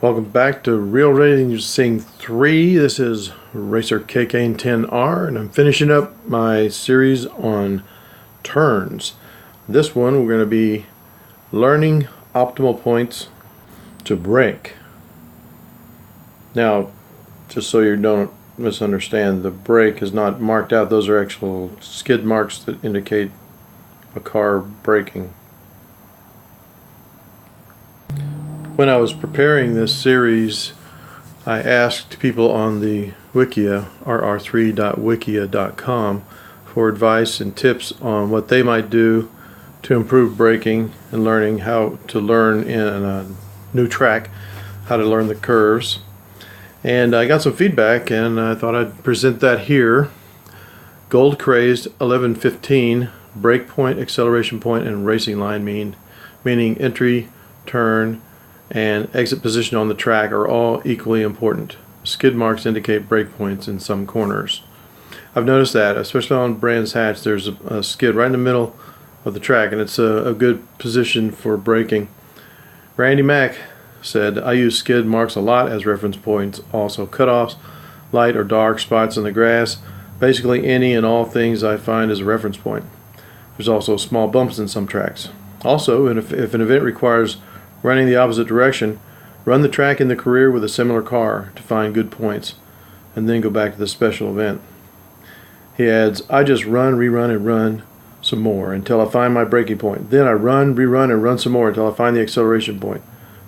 Welcome back to Real Racing 3. This is Racer KK 10R, and I'm finishing up my series on turns. This one we're going to be learning optimal points to brake. Now, just so you don't misunderstand, the brake is not marked out. Those are actual skid marks that indicate a car braking. When I was preparing this series, I asked people on the Wikia, rr3.wikia.com, for advice and tips on what they might do to improve braking and learning how to learn in a new track, how to learn the curves. And I got some feedback, and I thought I'd present that here. Gold Crazed 1115, brake point, acceleration point, and racing line meaning entry, turn, and exit position on the track are all equally important. Skid marks indicate brake points in some corners. I've noticed that, especially on Brands Hatch, there's a skid right in the middle of the track, and it's a good position for braking. Randy Mack said, I use skid marks a lot as reference points, also cutoffs, light or dark spots in the grass, basically any and all things I find as a reference point. There's also small bumps in some tracks. Also, if an event requires running the opposite direction, run the track in the career with a similar car to find good points, and then go back to the special event. He adds, I just run, rerun, and run some more until I find my braking point. Then I run, rerun, and run some more until I find the acceleration point.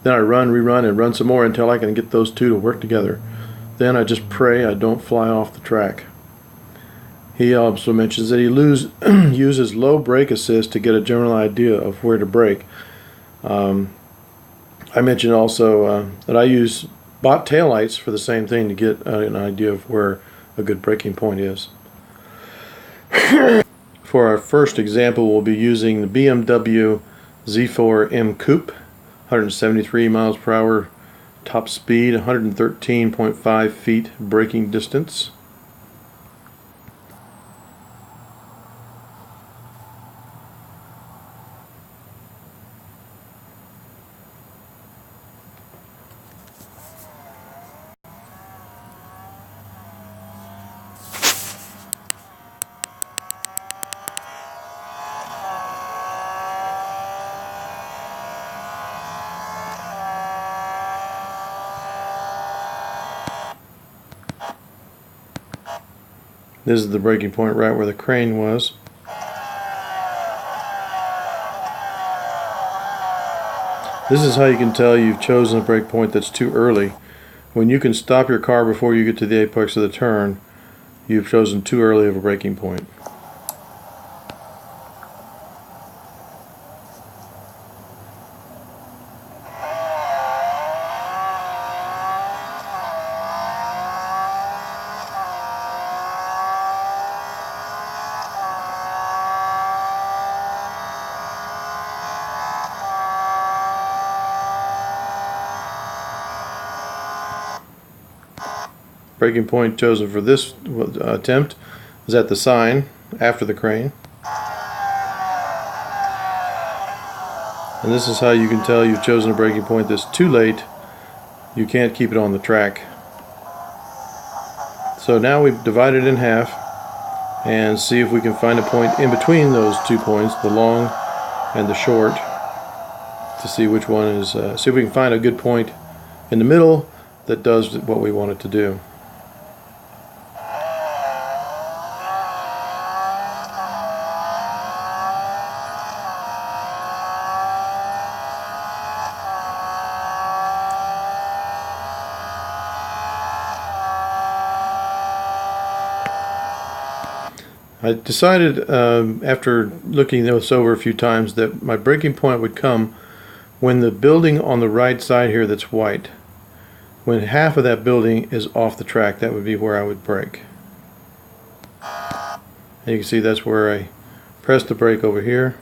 Then I run, rerun, and run some more until I can get those two to work together. Then I just pray I don't fly off the track. He also mentions that he uses low brake assist to get a general idea of where to brake. I mentioned also that I use bot taillights for the same thing to get an idea of where a good braking point is. For our first example, we'll be using the BMW Z4M Coupe, 173 miles per hour top speed, 113.5 feet braking distance. This is the braking point right where the crane was. This is how you can tell you've chosen a brake point that's too early. When you can stop your car before you get to the apex of the turn, you've chosen too early of a braking point. Braking point chosen for this attempt is at the sign after the crane. And this is how you can tell you've chosen a braking point that's too late. You can't keep it on the track. So now we've divided it in half and see if we can find a point in between those 2 points, the long and the short, to see which one is, see if we can find a good point in the middle that does what we want it to do. I decided after looking this over a few times that my braking point would come when the building on the right side here that's white, when half of that building is off the track, that would be where I would brake. And you can see that's where I press the brake over here.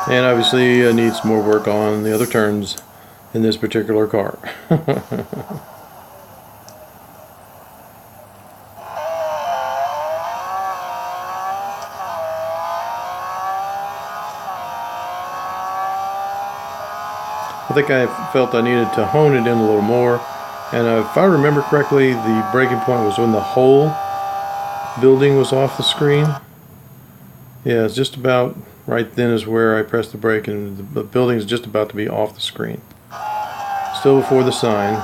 And obviously it needs more work on the other turns in this particular car. think I felt I needed to hone it in a little more. And if I remember correctly, the breaking point was when the whole building was off the screen. Yeah, it's just about right then is where I pressed the brake, and the building is just about to be off the screen. Still before the sign.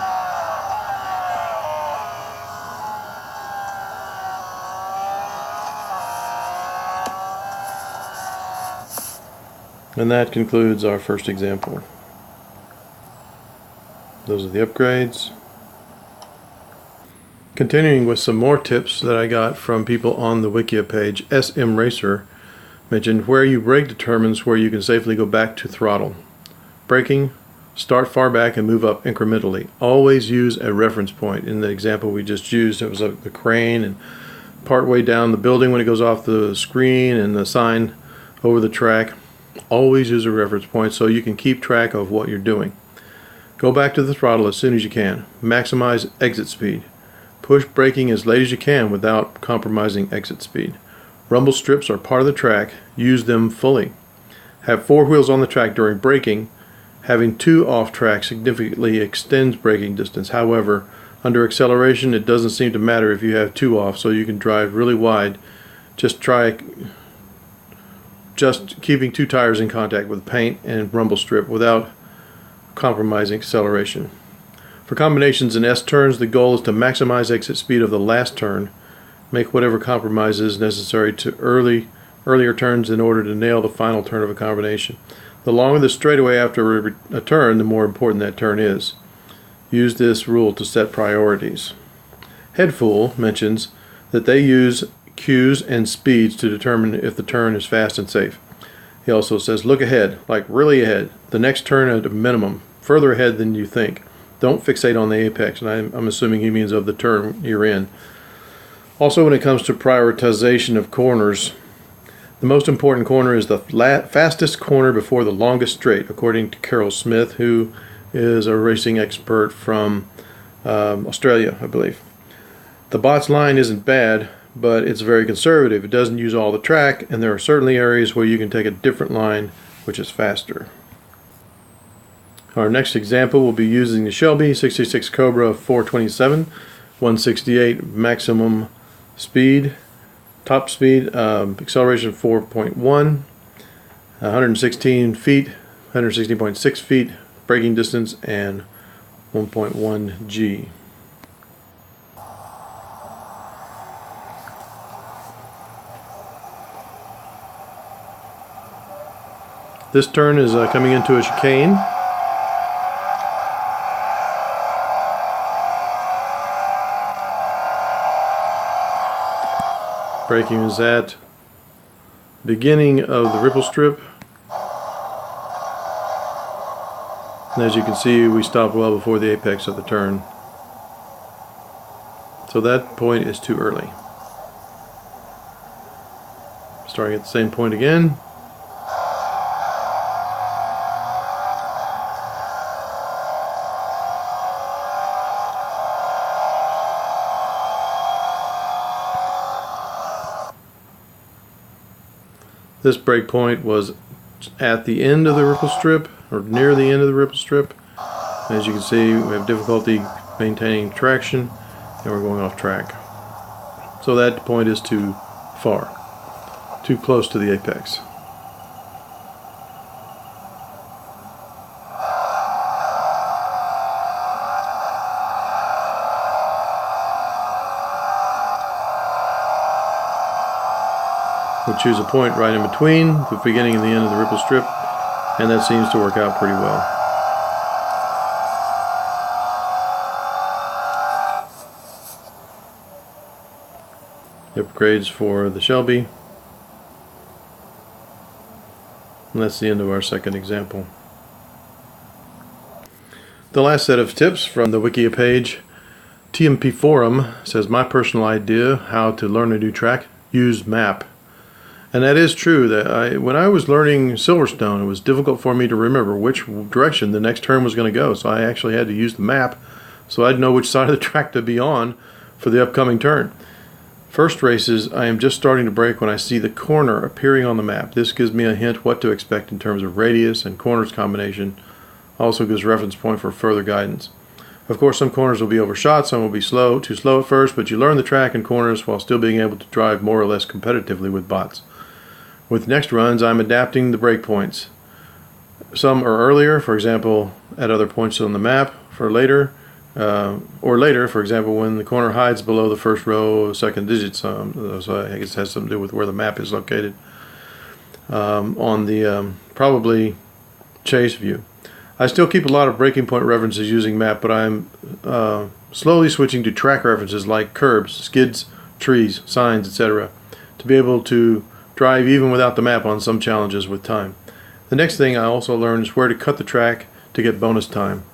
And that concludes our first example. Those are the upgrades. Continuing with some more tips that I got from people on the Wikia page, SM Racer mentioned where you brake determines where you can safely go back to throttle. Braking, start far back and move up incrementally. Always use a reference point. In the example we just used, it was the crane, and part way down the building when it goes off the screen and the sign over the track. Always use a reference point so you can keep track of what you're doing. Go back to the throttle as soon as you can. Maximize exit speed. Push braking as late as you can without compromising exit speed. Rumble strips are part of the track. Use them fully. Have 4 wheels on the track during braking. Having 2 off track significantly extends braking distance. However, under acceleration it doesn't seem to matter if you have 2 off, so you can drive really wide. Just keeping 2 tires in contact with paint and rumble strip without compromising acceleration. For combinations in S turns, the goal is to maximize exit speed of the last turn. Make whatever compromises necessary to earlier turns in order to nail the final turn of a combination. The longer the straightaway after a turn, the more important that turn is. Use this rule to set priorities. Headfool mentions that they use cues and speeds to determine if the turn is fast and safe. He also says, look ahead, like really ahead. The next turn at a minimum, further ahead than you think. Don't fixate on the apex, and I'm assuming he means of the turn you're in. Also, when it comes to prioritization of corners, the most important corner is the fastest corner before the longest straight, according to Carroll Smith, who is a racing expert from Australia, I believe. The Bots line isn't bad, but it's very conservative. It doesn't use all the track, and there are certainly areas where you can take a different line, which is faster. Our next example will be using the Shelby 66 Cobra 427, 168 maximum speed, top speed, acceleration 4.1, 116 feet, 116.6 feet, braking distance, and 1.1 G. This turn is coming into a chicane. Braking is at beginning of the ripple strip. And as you can see, we stopped well before the apex of the turn. So that point is too early. Starting at the same point again. This break point was at the end of the ripple strip, or near the end of the ripple strip. As you can see, we have difficulty maintaining traction, and we're going off track. So that point is too far, too close to the apex. We'll choose a point right in between the beginning and the end of the ripple strip, and that seems to work out pretty well. The upgrades for the Shelby. And that's the end of our second example. The last set of tips from the Wikia page. TMP Forum says, my personal idea how to learn a new track, use map. And that is true. That when I was learning Silverstone, it was difficult for me to remember which direction the next turn was going to go. So I actually had to use the map so I'd know which side of the track to be on for the upcoming turn. First races, I am just starting to brake when I see the corner appearing on the map. This gives me a hint what to expect in terms of radius and corners combination Also gives reference point for further guidance. Of course, some corners will be overshot, some will be too slow at first, but you learn the track and corners while still being able to drive more or less competitively with bots. With next runs, I'm adapting the brake points. Some are earlier, for example, at other points on the map, for later, for example, when the corner hides below the first row of second digits. So I guess it has something to do with where the map is located on the probably chase view. I still keep a lot of braking point references using map, but I'm slowly switching to track references like curbs, skids, trees, signs, etc. to be able to drive even without the map on some challenges with time. The next thing I also learned is where to cut the track to get bonus time.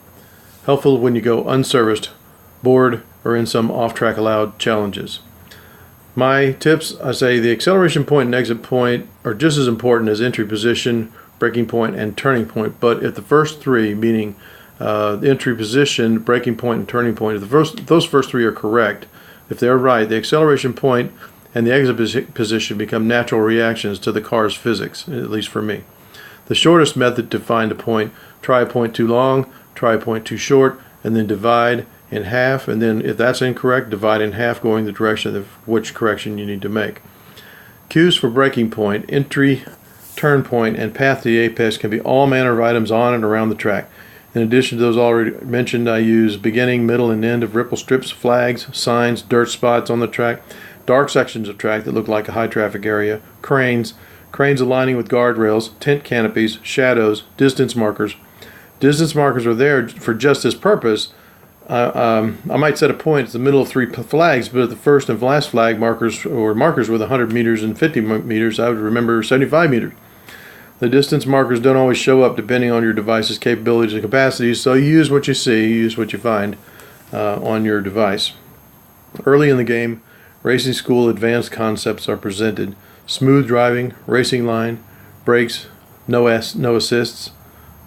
Helpful when you go unserviced, bored, or in some off-track allowed challenges. My tips, I say the acceleration point and exit point are just as important as entry position, braking point, and turning point. But if the first three, meaning the entry position, braking point, and turning point, if those first three are correct, if they're right, the acceleration point and the exit position become natural reactions to the car's physics, at least for me. The shortest method to find a point, try a point too long, try a point too short, and then divide in half, and then if that's incorrect, divide in half going the direction of which correction you need to make. Cues for braking point, entry, turn point, and path to the apex can be all manner of items on and around the track. In addition to those already mentioned, I use beginning, middle, and end of ripple strips, flags, signs, dirt spots on the track, dark sections of track that look like a high traffic area, cranes aligning with guardrails, tent canopies, shadows, distance markers. Distance markers are there for just this purpose. I might set a point at the middle of three flags, but at the first and last flag markers with 100 meters and 50 meters, I would remember 75 meters. The distance markers don't always show up depending on your device's capabilities and capacities, so you use what you see, you use what you find on your device. Early in the game, racing school advanced concepts are presented. Smooth driving, racing line, brakes, no assists.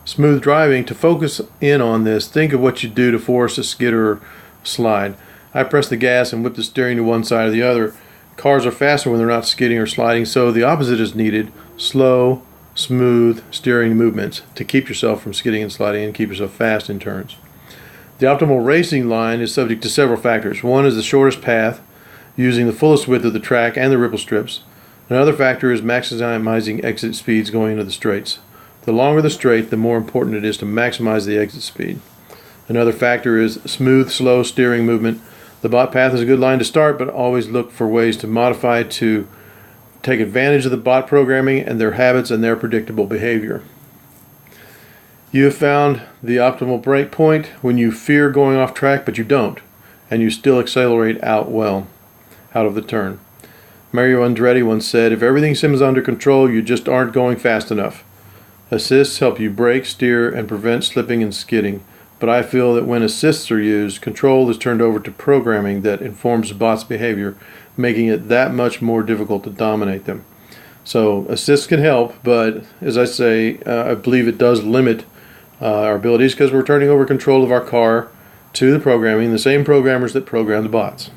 Smooth driving, to focus in on this, think of what you do to force a skid or slide. I press the gas and whip the steering to one side or the other. Cars are faster when they're not skidding or sliding, so the opposite is needed. Slow, smooth steering movements to keep yourself from skidding and sliding and keep yourself fast in turns. The optimal racing line is subject to several factors. One is the shortest path, using the fullest width of the track and the ripple strips. Another factor is maximizing exit speeds going into the straights. The longer the straight, the more important it is to maximize the exit speed. Another factor is smooth, slow steering movement. The bot path is a good line to start, but always look for ways to modify to take advantage of the bot programming and their habits and their predictable behavior. You have found the optimal brake point when you fear going off track, but you don't, and you still accelerate out of the turn. Mario Andretti once said, "If everything seems under control, you just aren't going fast enough." Assists help you brake, steer, and prevent slipping and skidding, but I feel that when assists are used, control is turned over to programming that informs the bot's behavior, making it that much more difficult to dominate them. So assists can help, but as I say, I believe it does limit our abilities because we're turning over control of our car to the programming, the same programmers that program the bots.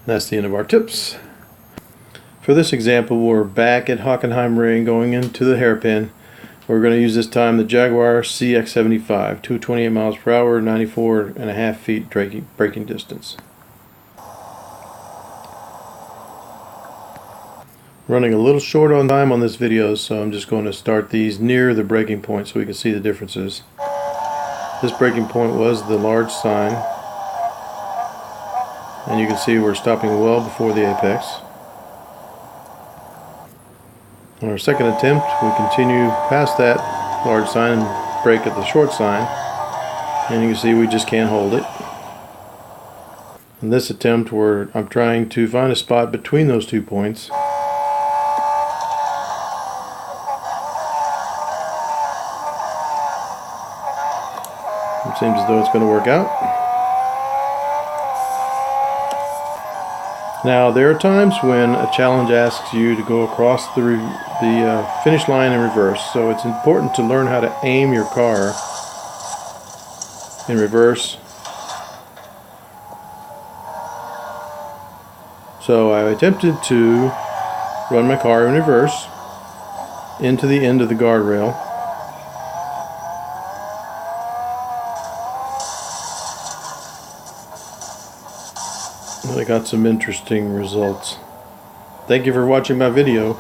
That's the end of our tips. For this example, we're back at Hockenheim Ring going into the hairpin. We're going to use this time the Jaguar CX-75, 228 miles per hour, 94.5 feet braking distance. Running a little short on time on this video, so I'm just going to start these near the braking point so we can see the differences. This braking point was the large sign, and you can see we're stopping well before the apex. On our second attempt, we continue past that large sign and brake at the short sign, and you can see we just can't hold it. In this attempt, I'm trying to find a spot between those 2 points. It seems as though it's going to work out. Now, there are times when a challenge asks you to go across the finish line in reverse, so it's important to learn how to aim your car in reverse. So I attempted to run my car in reverse into the end of the guardrail, I got some interesting results. Thank you for watching my video.